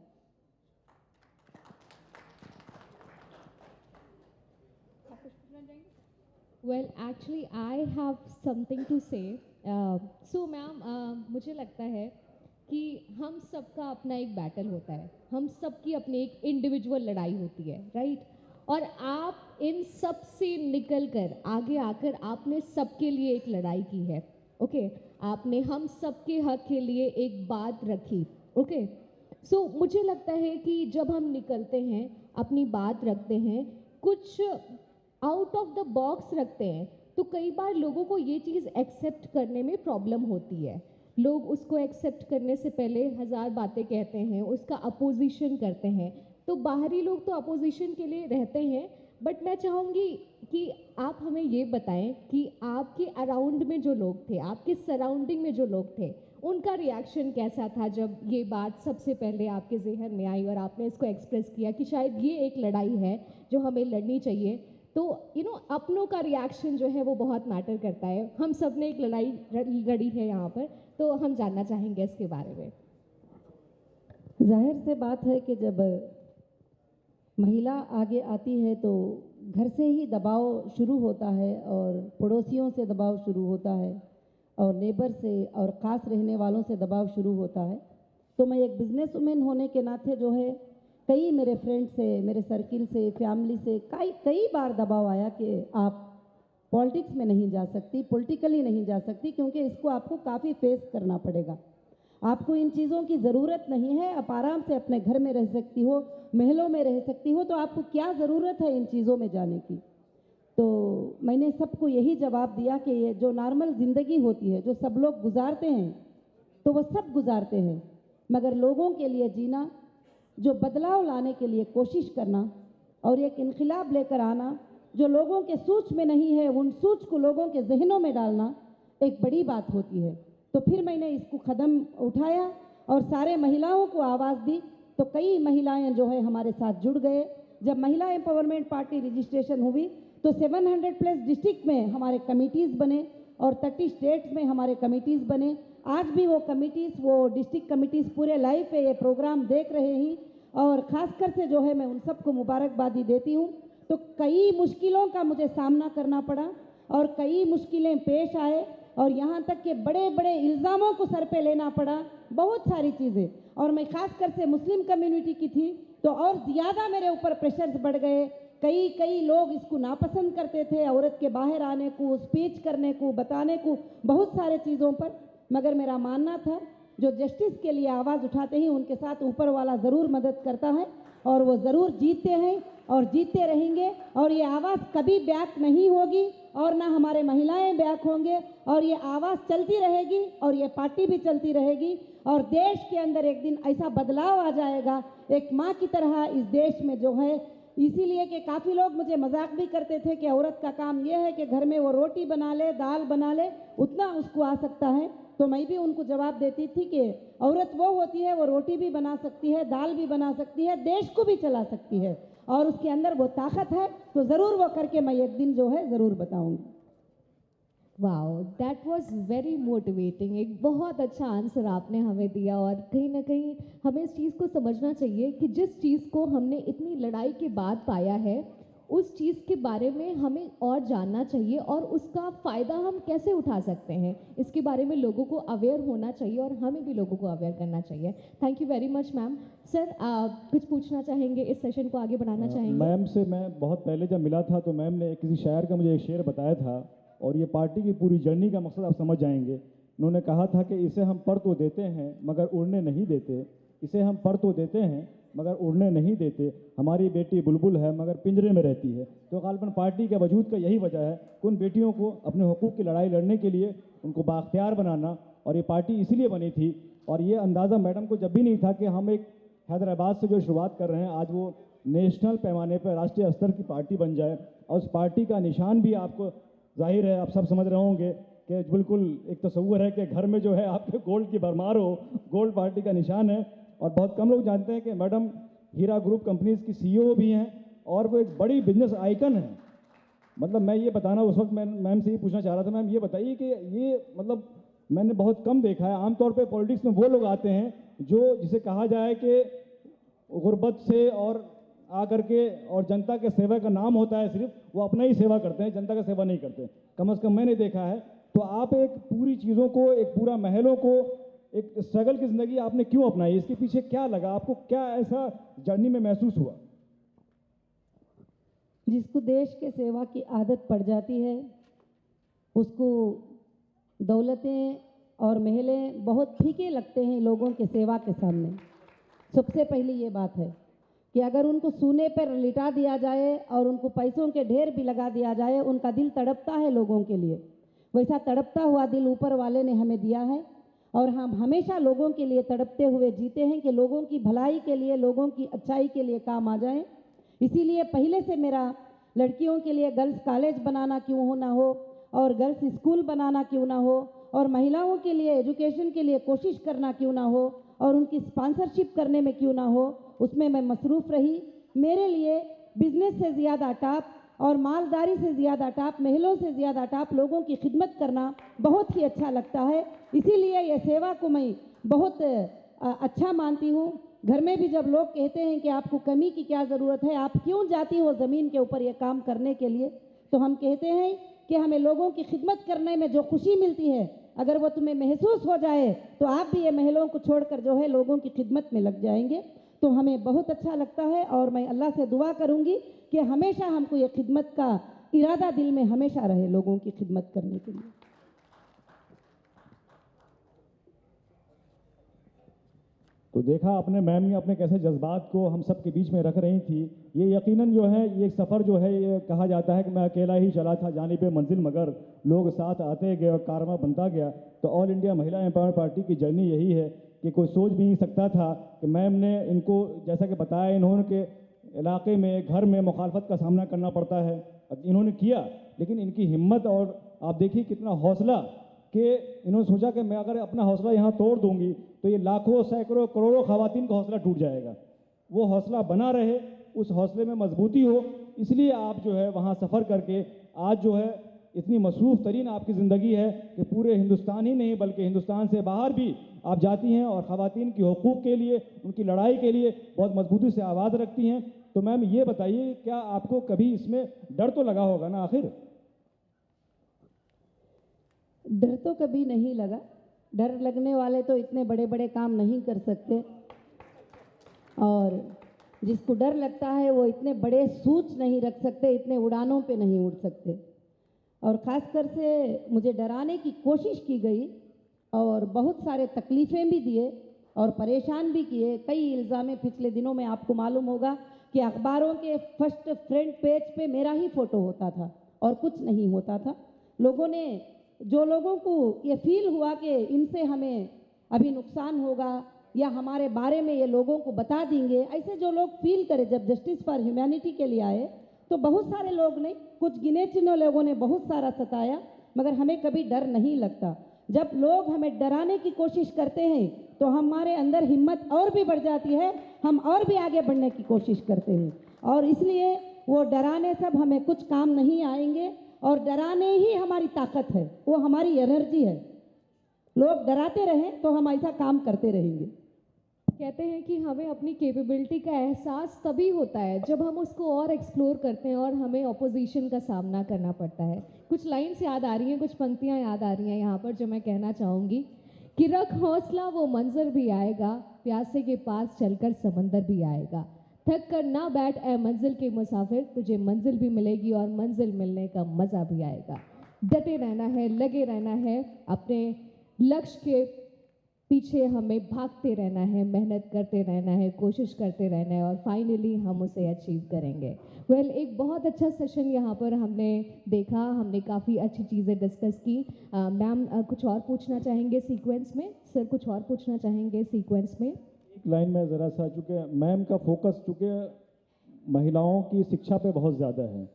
Well, actually, I have something to say. So, ma'am, मुझे लगता है कि हम सबका अपना एक बैटल होता है, हम सबकी अपनी एक इंडिविजुअल लड़ाई होती है, राइट? और आप इन सब से निकल कर आगे आकर आपने सबके लिए एक लड़ाई की है, ओके? आपने हम सबके हक के लिए एक बात रखी, ओके? सो मुझे लगता है कि जब हम निकलते हैं, अपनी बात रखते हैं, कुछ आउट ऑफ द बॉक्स रखते हैं, तो कई बार लोगों को ये चीज़ एक्सेप्ट करने में प्रॉब्लम होती है। लोग उसको एक्सेप्ट करने से पहले 1000 बातें कहते हैं, उसका अपोजिशन करते हैं। तो बाहरी लोग तो अपोजिशन के लिए रहते हैं, बट मैं चाहूँगी कि आप हमें ये बताएं कि आपके अराउंड में जो लोग थे, आपके सराउंडिंग में जो लोग थे, उनका रिएक्शन कैसा था जब ये बात सबसे पहले आपके जहन में आई और आपने इसको एक्सप्रेस किया कि शायद ये एक लड़ाई है जो हमें लड़नी चाहिए। तो अपनों का रिएक्शन जो है वो बहुत मैटर करता है। हम सब ने एक लड़ाई लड़ी है यहाँ पर, तो हम जानना चाहेंगे इसके बारे में। जाहिर से बात है कि जब महिला आगे आती है तो घर से ही दबाव शुरू होता है और पड़ोसियों से दबाव शुरू होता है और नेबर से और ख़ास रहने वालों से दबाव शुरू होता है। तो मैं एक बिजनेस वुमेन होने के नाते जो है कई मेरे फ्रेंड से, मेरे सर्किल से, फैमिली से कई बार दबाव आया कि आप पॉलिटिक्स में नहीं जा सकती, पॉलिटिकली नहीं जा सकती, क्योंकि इसको आपको काफ़ी फेस करना पड़ेगा। आपको इन चीज़ों की ज़रूरत नहीं है, आप आराम से अपने घर में रह सकती हो, महलों में रह सकती हो, तो आपको क्या ज़रूरत है इन चीज़ों में जाने की। तो मैंने सबको यही जवाब दिया कि ये जो नॉर्मल ज़िंदगी होती है, जो सब लोग गुजारते हैं, तो वो सब गुजारते हैं, मगर लोगों के लिए जीना, जो बदलाव लाने के लिए कोशिश करना और एक इनकलाब लेकर आना, जो लोगों के सोच में नहीं है, उन सोच को लोगों के जहनों में डालना एक बड़ी बात होती है। तो फिर मैंने इसको कदम उठाया और सारे महिलाओं को आवाज़ दी, तो कई महिलाएं जो है हमारे साथ जुड़ गए। जब महिला एम्पावरमेंट पार्टी रजिस्ट्रेशन हुई तो 700+ डिस्ट्रिक्ट में हमारे कमिटीज़ बने और 30 स्टेट्स में हमारे कमिटीज़ बने। आज भी वो कमिटीज़, वो डिस्ट्रिक्ट कमिटीज़ पूरे लाइव पे ये प्रोग्राम देख रहे हैं और ख़ासकर से जो है मैं उन सबको मुबारकबादी देती हूँ। तो कई मुश्किलों का मुझे सामना करना पड़ा और कई मुश्किलें पेश आए और यहाँ तक के बड़े बड़े इल्ज़ामों को सर पे लेना पड़ा, बहुत सारी चीज़ें। और मैं ख़ासकर से मुस्लिम कम्युनिटी की थी तो और ज़्यादा मेरे ऊपर प्रेशर्स बढ़ गए। कई लोग इसको नापसंद करते थे, औरत के बाहर आने को, स्पीच करने को, बताने को, बहुत सारे चीज़ों पर। मगर मेरा मानना था जो जस्टिस के लिए आवाज़ उठाते हैं उनके साथ ऊपर वाला ज़रूर मदद करता है और वो ज़रूर जीतते हैं और जीतते रहेंगे। और ये आवाज़ कभी बैक नहीं होगी और ना हमारे महिलाएं बैक होंगे और ये आवाज़ चलती रहेगी और ये पार्टी भी चलती रहेगी और देश के अंदर एक दिन ऐसा बदलाव आ जाएगा, एक माँ की तरह इस देश में जो है। इसीलिए कि काफ़ी लोग मुझे मजाक भी करते थे कि औरत का काम ये है कि घर में वो रोटी बना ले, दाल बना ले, उतना उसको आ सकता है। तो मैं भी उनको जवाब देती थी कि औरत वो होती है, वो रोटी भी बना सकती है, दाल भी बना सकती है, देश को भी चला सकती है और उसके अंदर वो ताकत है। तो ज़रूर वो करके मैं एक दिन जो है ज़रूर बताऊंगी। Wow, that was very motivating. एक बहुत अच्छा आंसर आपने हमें दिया और कहीं ना कहीं हमें इस चीज़ को समझना चाहिए कि जिस चीज़ को हमने इतनी लड़ाई के बाद पाया है उस चीज़ के बारे में हमें और जानना चाहिए और उसका फ़ायदा हम कैसे उठा सकते हैं, इसके बारे में लोगों को अवेयर होना चाहिए और हमें भी लोगों को अवेयर करना चाहिए। Thank you very much ma'am. Sir, कुछ पूछना चाहेंगे, इस सेशन को आगे बढ़ाना चाहेंगे? मैम से मैं बहुत पहले जब मिला था तो मैम ने किसी शायर का मुझे एक शेर बताया था और ये पार्टी की पूरी जर्नी का मकसद आप समझ जाएंगे। उन्होंने कहा था कि इसे हम पर तो देते हैं मगर उड़ने नहीं देते, इसे हम पर तो देते हैं मगर उड़ने नहीं देते। हमारी बेटी बुलबुल है मगर पिंजरे में रहती है। तो गालिबन पार्टी के वजूद का यही वजह है कि उन बेटियों को अपने हुकूक की लड़ाई लड़ने के लिए उनको बाख्तियार बनाना, और ये पार्टी इसीलिए बनी थी। और ये अंदाज़ा मैडम को जब भी नहीं था कि हम एक हैदराबाद से जो शुरुआत कर रहे हैं आज वो नेशनल पैमाने पर राष्ट्रीय स्तर की पार्टी बन जाए। और उस पार्टी का निशान भी आपको जाहिर है, आप सब समझ रहे होंगे कि बिल्कुल एक तस्वुर है कि घर में जो है आपके गोल्ड की भरमार हो, गोल्ड पार्टी का निशान है। और बहुत कम लोग जानते हैं कि मैडम हीरा ग्रुप कंपनीज की CEO भी हैं और वो एक बड़ी बिजनेस आइकन है। मतलब मैं ये बताना उस वक्त मैं मैम से ये पूछना चाह रहा था, मैम ये बताइए कि ये मतलब मैंने बहुत कम देखा है, आमतौर पे पॉलिटिक्स में वो लोग आते हैं जो जिसे कहा जाए कि गुर्बत से और आकर के और जनता के सेवा का नाम होता है, सिर्फ वो अपना ही सेवा करते हैं, जनता का सेवा नहीं करते, कम से कम मैंने देखा है। तो आप एक पूरी चीज़ों को, एक पूरा महलों को, एक स्ट्रगल की ज़िंदगी आपने क्यों अपनाई? इसके पीछे क्या लगा आपको, क्या ऐसा जर्नी में महसूस हुआ? जिसको देश के सेवा की आदत पड़ जाती है उसको दौलतें और महलें बहुत फीके लगते हैं लोगों के सेवा के सामने। सबसे पहली ये बात है कि अगर उनको सूने पर लिटा दिया जाए और उनको पैसों के ढेर भी लगा दिया जाए, उनका दिल तड़पता है लोगों के लिए। वैसा तड़पता हुआ दिल ऊपर वाले ने हमें दिया है और हम हमेशा लोगों के लिए तड़पते हुए जीते हैं कि लोगों की भलाई के लिए, लोगों की अच्छाई के लिए काम आ जाएं। इसीलिए पहले से मेरा लड़कियों के लिए गर्ल्स कॉलेज बनाना क्यों ना हो और गर्ल्स स्कूल बनाना क्यों ना हो और महिलाओं के लिए एजुकेशन के लिए कोशिश करना क्यों ना हो और उनकी स्पॉन्सरशिप करने में क्यों ना हो, उसमें मैं मसरूफ़ रही। मेरे लिए बिजनेस से ज़्यादा टॉप और मालदारी से ज़्यादा टॉप, महलों से ज़्यादा टॉप लोगों की खिदमत करना बहुत ही अच्छा लगता है। इसीलिए ये सेवा को मैं बहुत अच्छा मानती हूँ। घर में भी जब लोग कहते हैं कि आपको कमी की क्या ज़रूरत है, आप क्यों जाती हो ज़मीन के ऊपर ये काम करने के लिए, तो हम कहते हैं कि हमें लोगों की खिदमत करने में जो खुशी मिलती है अगर वो तुम्हें महसूस हो जाए तो आप भी ये महलों को छोड़कर जो है लोगों की खिदमत में लग जाएंगे। तो हमें बहुत अच्छा लगता है और मैं अल्लाह से दुआ करूंगी कि हमेशा हमको ये खिदमत का इरादा दिल में हमेशा रहे लोगों की खिदमत करने के लिए। तो देखा आपने मैम ने अपने कैसे जज्बात को हम सब के बीच में रख रही थी। ये यकीनन जो है ये सफ़र जो है ये कहा जाता है कि मैं अकेला ही चला था जानिबे मंजिल मगर लोग साथ आते गए और कारवां बनता गया। तो all India Mahila empowerment party की जर्नी यही है कि कोई सोच भी नहीं सकता था कि मैम ने इनको जैसा कि बताया इन्होंने के इलाके में घर में मुखालफत का सामना करना पड़ता है, इन्होंने किया, लेकिन इनकी हिम्मत और आप देखिए कितना हौसला कि इन्होंने सोचा कि मैं अगर अपना हौसला यहाँ तोड़ दूंगी तो ये लाखों सैकड़ों करोड़ों खवातीन का हौसला टूट जाएगा। वो हौसला बना रहे, उस हौसले में मजबूती हो, इसलिए आप जो है वहाँ सफ़र करके आज जो है इतनी मसरूफ़ तरीन आपकी ज़िंदगी है कि पूरे हिंदुस्तान ही नहीं बल्कि हिंदुस्तान से बाहर भी आप जाती हैं और ख़वातीन की हुकूक़ के लिए, उनकी लड़ाई के लिए बहुत मजबूती से आवाज़ रखती हैं। तो मैम ये बताइए, क्या आपको कभी इसमें डर तो लगा होगा ना? आखिर डर तो कभी नहीं लगा। डर लगने वाले तो इतने बड़े बड़े काम नहीं कर सकते और जिसको डर लगता है वो इतने बड़े सूच नहीं रख सकते, इतने उड़ानों पे नहीं उड़ सकते। और ख़ासकर से मुझे डराने की कोशिश की गई और बहुत सारे तकलीफ़ें भी दिए और परेशान भी किए। कई इल्ज़ामें पिछले दिनों में आपको मालूम होगा कि अखबारों के फर्स्ट फ्रंट पेज पे मेरा ही फ़ोटो होता था और कुछ नहीं होता था। जो लोगों को ये फील हुआ कि इनसे हमें अभी नुकसान होगा या हमारे बारे में ये लोगों को बता देंगे, ऐसे जो लोग फील करे, जब जस्टिस फॉर ह्यूमैनिटी के लिए आए तो बहुत सारे लोग नहीं, कुछ गिने चुने लोगों ने बहुत सारा सताया, मगर हमें कभी डर नहीं लगता। जब लोग हमें डराने की कोशिश करते हैं तो हमारे अंदर हिम्मत और भी बढ़ जाती है, हम और भी आगे बढ़ने की कोशिश करते हैं और इसलिए वो डराने सब हमें कुछ काम नहीं आएंगे और डराने ही हमारी ताकत है, वो हमारी एनर्जी है। लोग डराते रहें तो हम ऐसा काम करते रहेंगे। कहते हैं कि हमें अपनी कैपेबिलिटी का एहसास तभी होता है जब हम उसको और एक्सप्लोर करते हैं और हमें ऑपोजिशन का सामना करना पड़ता है। कुछ लाइन्स याद आ रही हैं, कुछ पंक्तियां याद आ रही हैं यहाँ पर जो मैं कहना चाहूँगी कि रख हौसला वो मंजर भी आएगा, प्यासे के पास चलकर समंदर भी आएगा, थक कर ना बैठ ए मंजिल के मुसाफिर, तुझे मंजिल भी मिलेगी और मंजिल मिलने का मज़ा भी आएगा। डटे रहना है, लगे रहना है, अपने लक्ष्य के पीछे हमें भागते रहना है, मेहनत करते रहना है, कोशिश करते रहना है और फाइनली हम उसे अचीव करेंगे। एक बहुत अच्छा सेशन यहाँ पर हमने देखा, हमने काफ़ी अच्छी चीज़ें डिस्कस की। मैम कुछ और पूछना चाहेंगे सीक्वेंस में? सर कुछ और पूछना चाहेंगे सीक्वेंस में? एक लाइन में ज़रा सा, चूँकि मैम का फोकस चूँकि महिलाओं की शिक्षा पे बहुत ज़्यादा है,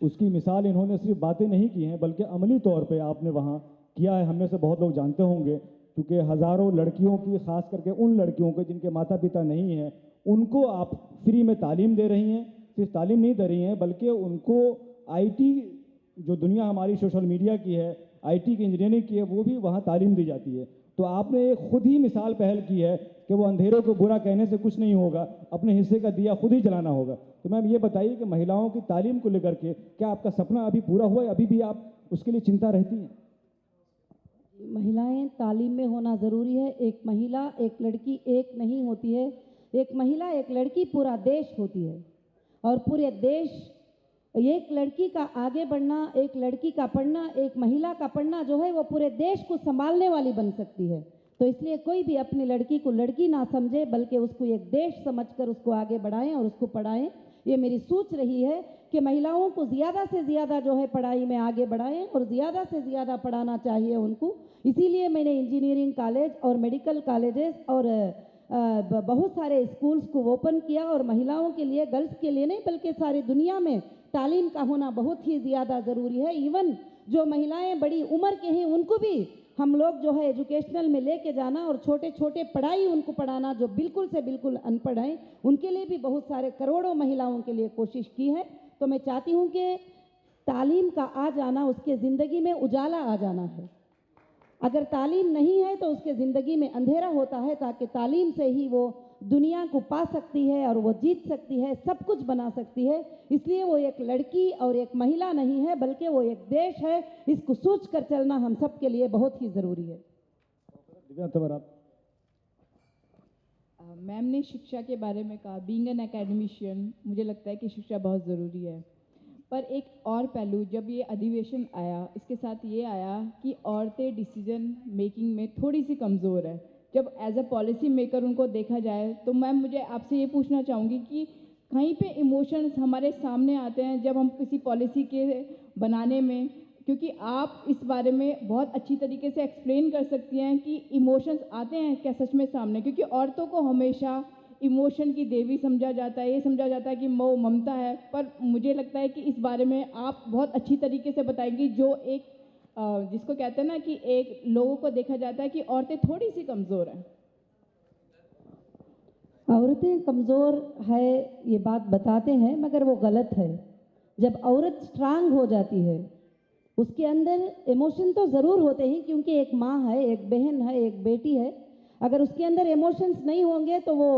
उसकी मिसाल इन्होंने सिर्फ बातें नहीं की हैं बल्कि अमली तौर पे आपने वहाँ किया है। हम में से बहुत लोग जानते होंगे, क्योंकि हज़ारों लड़कियों की, ख़ास करके उन लड़कियों के जिनके माता पिता नहीं हैं, उनको आप फ्री में तालीम दे रही हैं। सिर्फ तालीम नहीं दे रही हैं बल्कि उनको आईटी, जो दुनिया हमारी सोशल मीडिया की है, आईटी की, इंजीनियरिंग की है, वो भी वहाँ तालीम दी जाती है। तो आपने एक खुद ही मिसाल पहल की है कि वो अंधेरों को बुरा कहने से कुछ नहीं होगा, अपने हिस्से का दिया खुद ही जलाना होगा। तो मैम ये बताइए कि महिलाओं की तालीम को लेकर के क्या आपका सपना अभी पूरा हुआ है, अभी भी आप उसके लिए चिंता रहती हैं? महिलाएं तालीम में होना ज़रूरी है। एक महिला, एक लड़की एक नहीं होती है। एक महिला, एक लड़की पूरा देश होती है। और पूरे देश, एक लड़की का आगे बढ़ना, एक लड़की का पढ़ना, एक महिला का पढ़ना जो है वो पूरे देश को संभालने वाली बन सकती है। तो इसलिए कोई भी अपनी लड़की को लड़की ना समझे बल्कि उसको एक देश समझकर उसको आगे बढ़ाएं और उसको पढ़ाएं। ये मेरी सोच रही है कि महिलाओं को ज़्यादा से ज़्यादा जो है पढ़ाई में आगे बढ़ाएं और ज़्यादा से ज़्यादा पढ़ाना चाहिए उनको। इसीलिए मैंने इंजीनियरिंग कॉलेज और मेडिकल कॉलेजेस और बहुत सारे स्कूल्स को ओपन किया और महिलाओं के लिए, गर्ल्स के लिए नहीं बल्कि सारी दुनिया में तालीम का होना बहुत ही ज़्यादा ज़रूरी है। इवन जो महिलाएं बड़ी उम्र के हैं उनको भी हम लोग जो है एजुकेशनल में लेके जाना और छोटे छोटे पढ़ाई उनको पढ़ाना, जो बिल्कुल से बिल्कुल अनपढ़ हैं, उनके लिए भी बहुत सारे करोड़ों महिलाओं के लिए कोशिश की है। तो मैं चाहती हूँ कि तालीम का आ जाना, उसके ज़िंदगी में उजाला आ जाना है। अगर तालीम नहीं है तो उसके ज़िंदगी में अंधेरा होता है, ताकि तालीम से ही वो दुनिया को पा सकती है और वो जीत सकती है, सब कुछ बना सकती है। इसलिए वो एक लड़की और एक महिला नहीं है बल्कि वो एक देश है। इसको सोच कर चलना हम सब के लिए बहुत ही ज़रूरी है। मैम ने शिक्षा के बारे में कहा, बीइंग एन एकेडमिशियन मुझे लगता है कि शिक्षा बहुत ज़रूरी है। पर एक और पहलू, जब ये अधिवेशन आया, इसके साथ ये आया कि औरतें डिसीजन मेकिंग में थोड़ी सी कमज़ोर है। जब एज अ पॉलिसी मेकर उनको देखा जाए तो मैम मुझे आपसे ये पूछना चाहूँगी कि कहीं पे इमोशंस हमारे सामने आते हैं जब हम किसी पॉलिसी के बनाने में, क्योंकि आप इस बारे में बहुत अच्छी तरीके से एक्सप्लेन कर सकती हैं कि इमोशंस आते हैं क्या सच में सामने, क्योंकि औरतों को हमेशा इमोशन की देवी समझा जाता है, ये समझा जाता है कि वो ममता है। पर मुझे लगता है कि इस बारे में आप बहुत अच्छी तरीके से बताएंगी, जो एक जिसको कहते हैं ना कि एक लोगों को देखा जाता है कि औरतें थोड़ी सी कमज़ोर हैं। औरतें कमज़ोर है ये बात बताते हैं, मगर वो गलत है। जब औरत स्ट्रांग हो जाती है, उसके अंदर इमोशन तो ज़रूर होते हैं, क्योंकि एक माँ है, एक बहन है, एक बेटी है। अगर उसके अंदर इमोशंस नहीं होंगे तो वो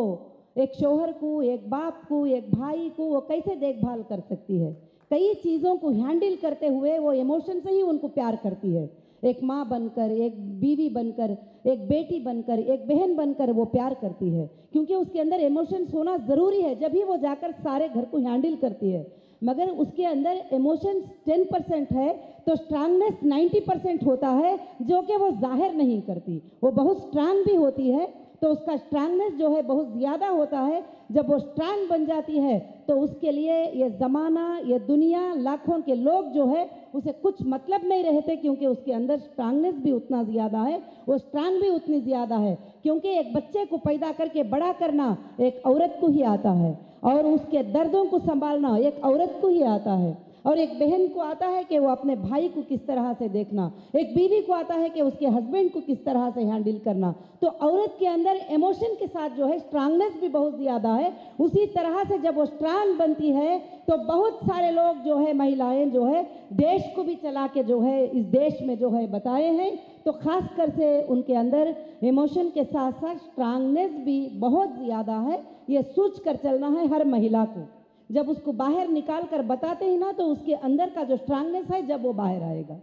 एक शौहर को, एक बाप को, एक भाई को वो कैसे देखभाल कर सकती है। कई चीज़ों को हैंडल करते हुए वो इमोशन से ही उनको प्यार करती है। एक माँ बनकर, एक बीवी बनकर, एक बेटी बनकर, एक बहन बनकर वो प्यार करती है, क्योंकि उसके अंदर इमोशंस होना ज़रूरी है। जब ही वो जाकर सारे घर को हैंडल करती है। मगर उसके अंदर इमोशंस 10% है तो स्ट्रांगनेस 90% होता है, जो कि वो जाहिर नहीं करती। वो बहुत स्ट्रांग भी होती है तो उसका स्ट्रांगनेस जो है बहुत ज़्यादा होता है। जब वो स्ट्रांग बन जाती है तो उसके लिए ये ज़माना, ये दुनिया, लाखों के लोग जो है उसे कुछ मतलब नहीं रहते, क्योंकि उसके अंदर स्ट्रांगनेस भी उतना ज़्यादा है, वो स्ट्रांग भी उतनी ज़्यादा है। क्योंकि एक बच्चे को पैदा करके बड़ा करना एक औरत को ही आता है, और उसके दर्दों को संभालना एक औरत को ही आता है, और एक बहन को आता है कि वो अपने भाई को किस तरह से देखना, एक बीवी को आता है कि उसके हस्बैंड को किस तरह से हैंडल करना। तो औरत के अंदर इमोशन के साथ जो है स्ट्रांगनेस भी बहुत ज़्यादा है। उसी तरह से जब वो स्ट्रांग बनती है तो बहुत सारे लोग जो है, महिलाएं जो है, देश को भी चला के जो है इस देश में जो है बताए हैं। तो ख़ास कर से उनके अंदर इमोशन के साथ साथ स्ट्रांगनेस भी बहुत ज़्यादा है। ये सोच कर चलना है हर महिला को। जब उसको बाहर निकाल कर बताते ही ना, तो उसके अंदर का जो स्ट्रांगनेस है जब वो बाहर आएगा।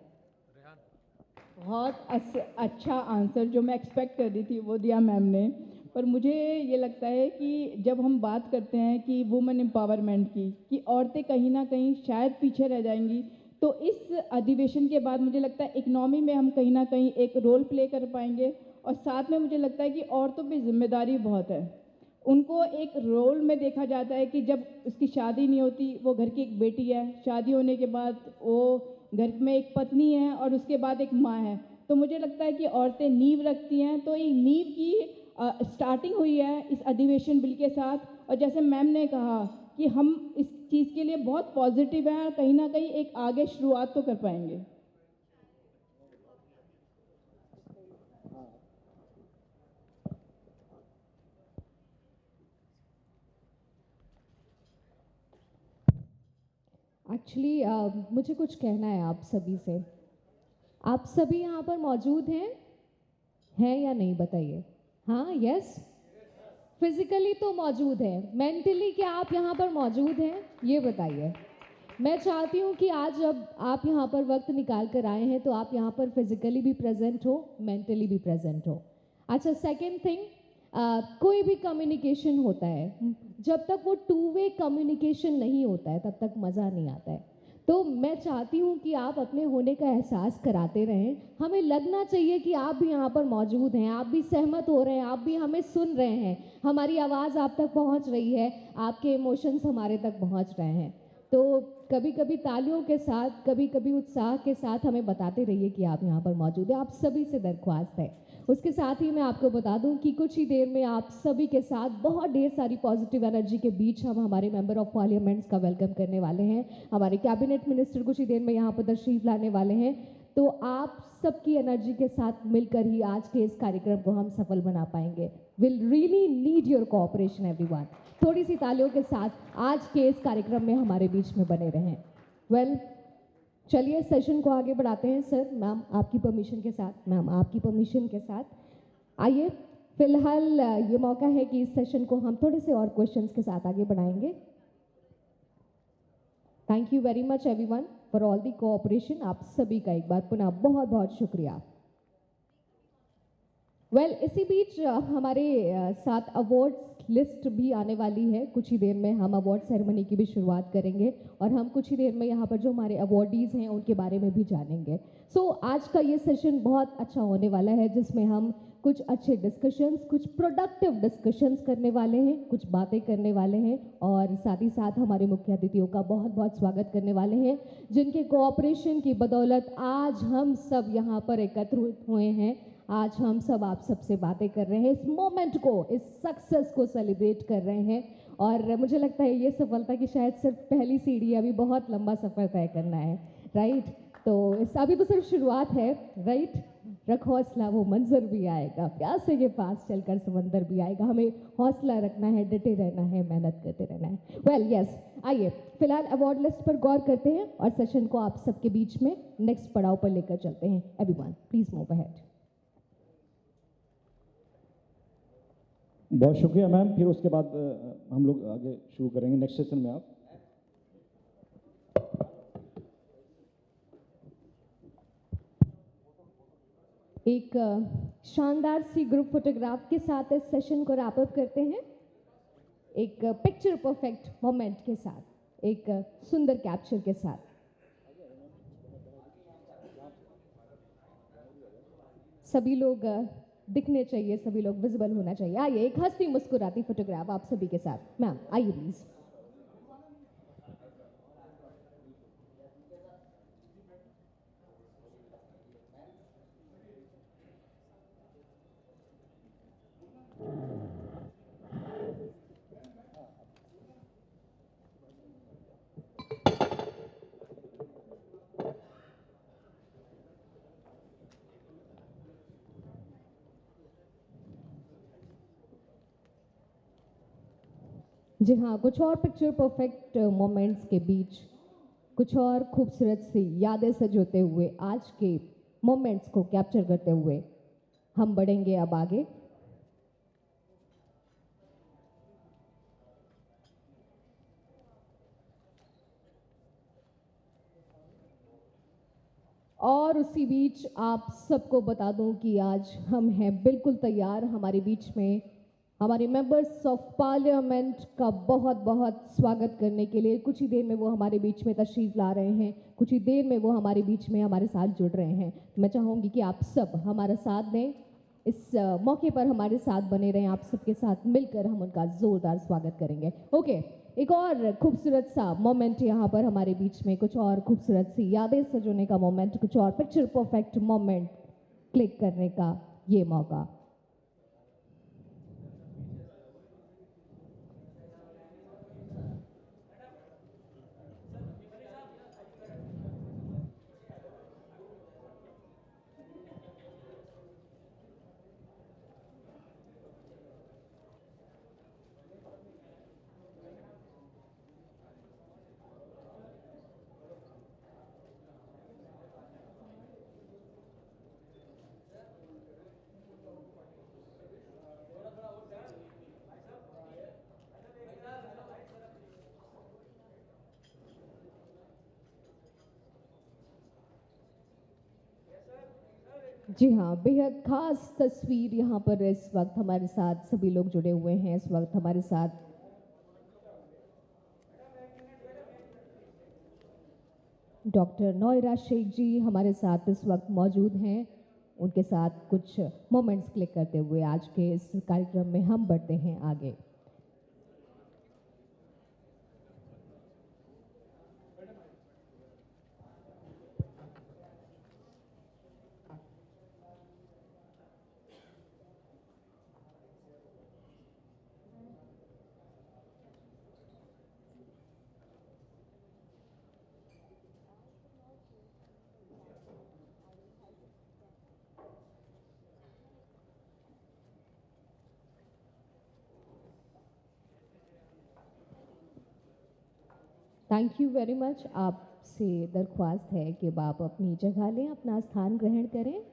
बहुत अच्छा आंसर जो मैं एक्सपेक्ट कर रही थी वो दिया मैम ने। पर मुझे ये लगता है कि जब हम बात करते हैं कि वुमेन एम्पावरमेंट की, कि औरतें कहीं ना कहीं शायद पीछे रह जाएंगी, तो इस अधिवेशन के बाद मुझे लगता है इकोनॉमी में हम कहीं ना कहीं एक रोल प्ले कर पाएंगे। और साथ में मुझे लगता है कि औरतों पे जिम्मेदारी बहुत है। उनको एक रोल में देखा जाता है कि जब उसकी शादी नहीं होती, वो घर की एक बेटी है, शादी होने के बाद वो घर में एक पत्नी है और उसके बाद एक माँ है। तो मुझे लगता है कि औरतें नींव रखती हैं, तो ये नींव की स्टार्टिंग हुई है इस अधिवेशन बिल के साथ। और जैसे मैम ने कहा कि हम इस चीज़ के लिए बहुत पॉजिटिव हैं और कहीं ना कहीं एक आगे शुरुआत तो कर पाएंगे। एक्चुअली मुझे कुछ कहना है आप सभी से। आप सभी यहाँ पर मौजूद हैं या नहीं, बताइए। हाँ, यस। फिजिकली तो मौजूद है, मेंटली क्या आप यहाँ पर मौजूद हैं, ये बताइए। मैं चाहती हूँ कि आज जब आप यहाँ पर वक्त निकाल कर आए हैं तो आप यहाँ पर फिजिकली भी प्रेजेंट हो, मेंटली भी प्रेजेंट हो। अच्छा, सेकेंड थिंग, कोई भी कम्युनिकेशन होता है, जब तक वो टू वे कम्युनिकेशन नहीं होता है तब तक मज़ा नहीं आता है। तो मैं चाहती हूँ कि आप अपने होने का एहसास कराते रहें। हमें लगना चाहिए कि आप भी यहाँ पर मौजूद हैं, आप भी सहमत हो रहे हैं, आप भी हमें सुन रहे हैं, हमारी आवाज़ आप तक पहुँच रही है, आपके इमोशंस हमारे तक पहुँच रहे हैं। तो कभी कभी तालियों के साथ, कभी कभी उत्साह के साथ हमें बताते रहिए कि आप यहाँ पर मौजूद हैं। आप सभी से दरख्वास्त है। उसके साथ ही मैं आपको बता दूं कि कुछ ही देर में आप सभी के साथ बहुत ढेर सारी पॉजिटिव एनर्जी के बीच हम हमारे मेंबर ऑफ पार्लियामेंट्स का वेलकम करने वाले हैं। हमारे कैबिनेट मिनिस्टर कुछ ही देर में यहाँ पर तशरीफ लाने वाले हैं। तो आप सबकी एनर्जी के साथ मिलकर ही आज के इस कार्यक्रम को हम सफल बना पाएंगे। Will really need your cooperation everyone. थोड़ी सी तालियों के साथ आज के इस कार्यक्रम में हमारे बीच में बने रहें। वेल, चलिए सेशन को आगे बढ़ाते हैं। सर, मैम आपकी परमिशन के साथ, मैम आपकी परमिशन के साथ आइए। फिलहाल ये मौका है कि इस सेशन को हम थोड़े से और क्वेश्चंस के साथ आगे बढ़ाएंगे। Thank you very much everyone for all the cooperation. आप सभी का एक बार पुनः बहुत बहुत शुक्रिया। वेल, इसी बीच हमारे साथ अवार्ड्स लिस्ट भी आने वाली है। कुछ ही देर में हम अवार्ड सेरेमनी की भी शुरुआत करेंगे और हम कुछ ही देर में यहाँ पर जो हमारे अवार्डीज़ हैं उनके बारे में भी जानेंगे। सो आज का ये सेशन बहुत अच्छा होने वाला है, जिसमें हम कुछ अच्छे डिस्कशंस, कुछ प्रोडक्टिव डिस्कशंस करने वाले हैं, कुछ बातें करने वाले हैं और साथ ही साथ हमारे मुख्य अतिथियों का बहुत बहुत स्वागत करने वाले हैं, जिनके कोऑपरेशन की बदौलत आज हम सब यहाँ पर एकत्रित हुए हैं। आज हम सब आप सबसे बातें कर रहे हैं, इस मोमेंट को, इस सक्सेस को सेलिब्रेट कर रहे हैं। और मुझे लगता है ये सफलता की शायद सिर्फ पहली सीढ़ी है, अभी बहुत लंबा सफ़र तय करना है, राइट। तो इस अभी तो सिर्फ शुरुआत है, राइट। रख हौसला, वो मंजर भी आएगा, प्यासे के पास चलकर समंदर भी आएगा। हमें हौसला रखना है, डटे रहना है, मेहनत करते रहना है। वेल यस, आइए फिलहाल अवार्ड लिस्ट पर गौर करते हैं और सेशन को आप सबके बीच में नेक्स्ट पड़ाव पर लेकर चलते हैं। Everyone please move ahead. बहुत शुक्रिया मैम। फिर उसके बाद हम लोग आगे शुरू करेंगे नेक्स्ट सेशन में। आप एक शानदार सी ग्रुप फोटोग्राफ के साथ इस सेशन को रैप अप करते हैं, एक पिक्चर परफेक्ट मोमेंट के साथ, एक सुंदर कैप्चर के साथ। सभी लोग दिखने चाहिए, सभी लोग विजिबल होना चाहिए। आइए एक हंसती मुस्कुराती फोटोग्राफ आप सभी के साथ। मैम आइए प्लीज। जी हाँ, कुछ और पिक्चर परफेक्ट मोमेंट्स के बीच कुछ और खूबसूरत सी यादें सजोते हुए आज के मोमेंट्स को कैप्चर करते हुए हम बढ़ेंगे अब आगे। और उसी बीच आप सबको बता दूं कि आज हम हैं बिल्कुल तैयार। हमारे बीच में हमारे मेंबर्स ऑफ पार्लियामेंट का बहुत बहुत स्वागत करने के लिए कुछ ही देर में वो हमारे बीच में तशरीफ़ ला रहे हैं, कुछ ही देर में वो हमारे बीच में हमारे साथ जुड़ रहे हैं। मैं चाहूँगी कि आप सब हमारा साथ दें इस मौके पर हमारे साथ बने रहें। आप सबके साथ मिलकर हम उनका ज़ोरदार स्वागत करेंगे। ओके, एक और खूबसूरत सा मोमेंट यहाँ पर हमारे बीच में, कुछ और खूबसूरत सी यादें सजोने का मोमेंट, कुछ और पिक्चर परफेक्ट मोमेंट क्लिक करने का ये मौका। जी हाँ, बेहद खास तस्वीर यहाँ पर इस वक्त हमारे साथ सभी लोग जुड़े हुए हैं। इस वक्त हमारे साथ डॉक्टर नौयरा शेख जी हमारे साथ इस वक्त मौजूद हैं। उनके साथ कुछ मोमेंट्स क्लिक करते हुए आज के इस कार्यक्रम में हम बढ़ते हैं आगे। Thank you very much. आपसे दरख्वास्त है कि आप अपनी जगह लें, अपना स्थान ग्रहण करें।